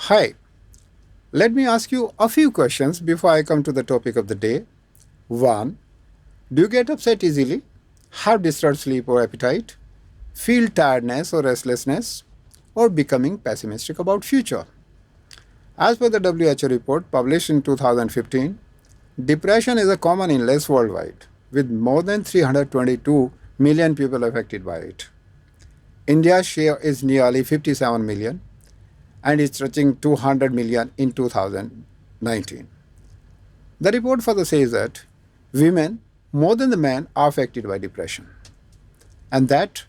Hi, let me ask you a few questions before I come to the topic of the day. 1. Do you get upset easily? Have disturbed sleep or appetite? Feel tiredness or restlessness? Or becoming pessimistic about future? As per the WHO report published in 2015, depression is a common illness worldwide, with more than 322 million people affected by it. India's share is nearly 57 million and is touching 200 million in 2019. The report further says that women, more than the men, are affected by depression, and that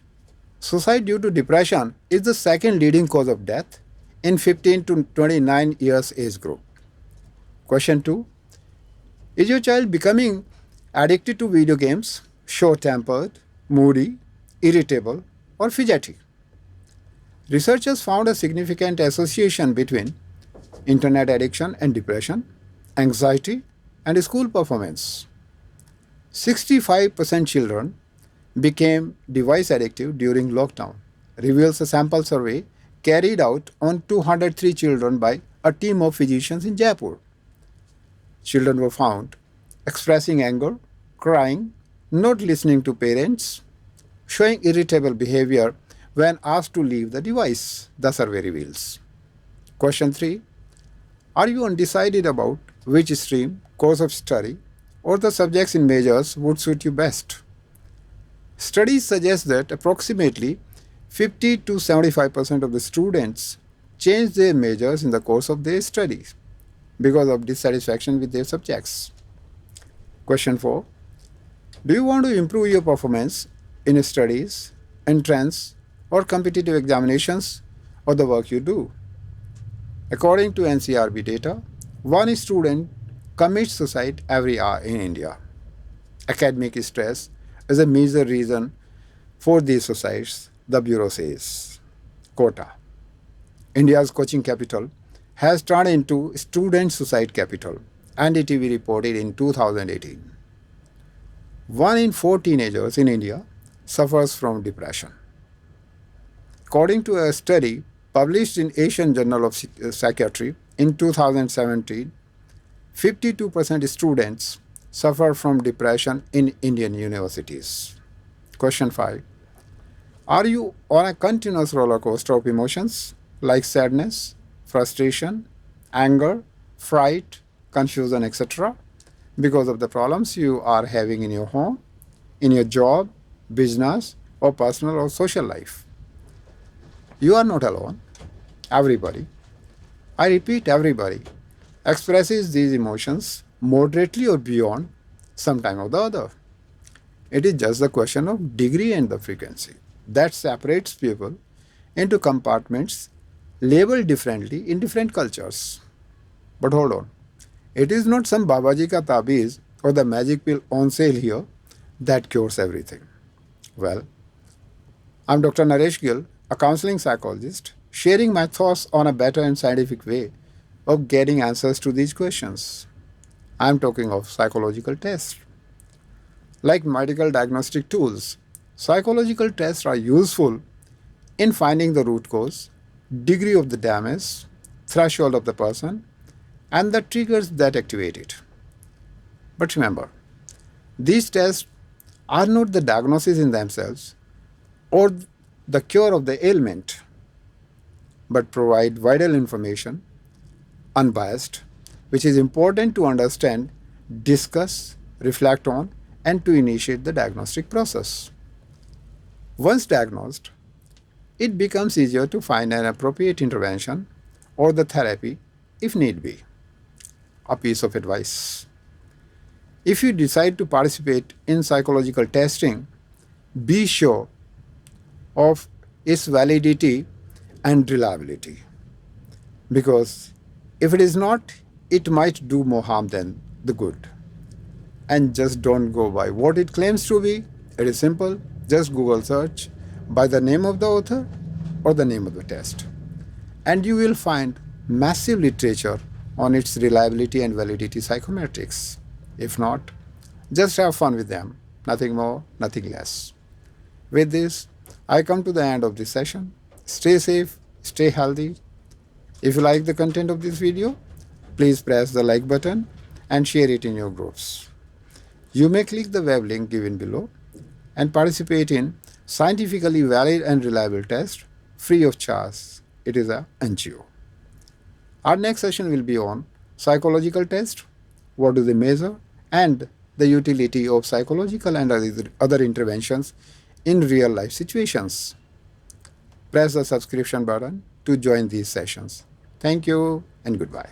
suicide due to depression is the second leading cause of death in 15 to 29 years age group. Question 2. Is your child becoming addicted to video games, short-tempered, moody, irritable, or fidgety? Researchers found a significant association between internet addiction and depression, anxiety, and school performance. 65% children became device addictive during lockdown, reveals a sample survey carried out on 203 children by a team of physicians in Jaipur. Children were found expressing anger, crying, not listening to parents, showing irritable behavior when asked to leave the device, the survey reveals. Question 3. Are you undecided about which stream, course of study, or the subjects in majors would suit you best? Studies suggest that approximately 50 to 75% of the students change their majors in the course of their studies because of dissatisfaction with their subjects. Question 4. Do you want to improve your performance in studies, entrance, or competitive examinations, or the work you do? According to NCRB data, one student commits suicide every hour in India. Academic stress is a major reason for these suicides, the Bureau says. Quota. India's coaching capital has turned into student suicide capital, NDTV reported in 2018. 1 in 4 teenagers in India suffers from depression. According to a study published in Asian Journal of Psychiatry in 2017, 52% students suffer from depression in Indian universities. Question 5. Are you on a continuous roller coaster of emotions like sadness, frustration, anger, fright, confusion, etc., because of the problems you are having in your home, in your job, business, or personal or social life? You are not alone. Everybody, I repeat, everybody, expresses these emotions moderately or beyond some time or the other. It is just a question of degree and the frequency that separates people into compartments labeled differently in different cultures. But hold on, it is not some Babaji ka tabiz or the magic pill on sale here that cures everything. Well, I'm Dr. Naresh Gill, a counseling psychologist, sharing my thoughts on a better and scientific way of getting answers to these questions. I'm talking of psychological tests. Like medical diagnostic tools, psychological tests are useful in finding the root cause, degree of the damage, threshold of the person, and the triggers that activate it. But remember, these tests are not the diagnosis in themselves or the cure of the ailment, but provide vital information, unbiased, which is important to understand, discuss, reflect on, and to initiate the diagnostic process. Once diagnosed, it becomes easier to find an appropriate intervention or the therapy if need be. A piece of advice. If you decide to participate in psychological testing, be sure of its validity and reliability. Because if it is not, it might do more harm than the good. And just don't go by what it claims to be. It is simple. Just Google search by the name of the author or the name of the test. And you will find massive literature on its reliability and validity psychometrics. If not, just have fun with them. Nothing more, nothing less. With this, I come to the end of this session. Stay safe, stay healthy. If you like the content of this video, please press the like button and share it in your groups. You may click the web link given below and participate in scientifically valid and reliable test free of charge. It is a NGO. Our next session will be on psychological test, what do they measure, and the utility of psychological and other interventions in real life situations. Press the subscription button to join these sessions. Thank you and goodbye.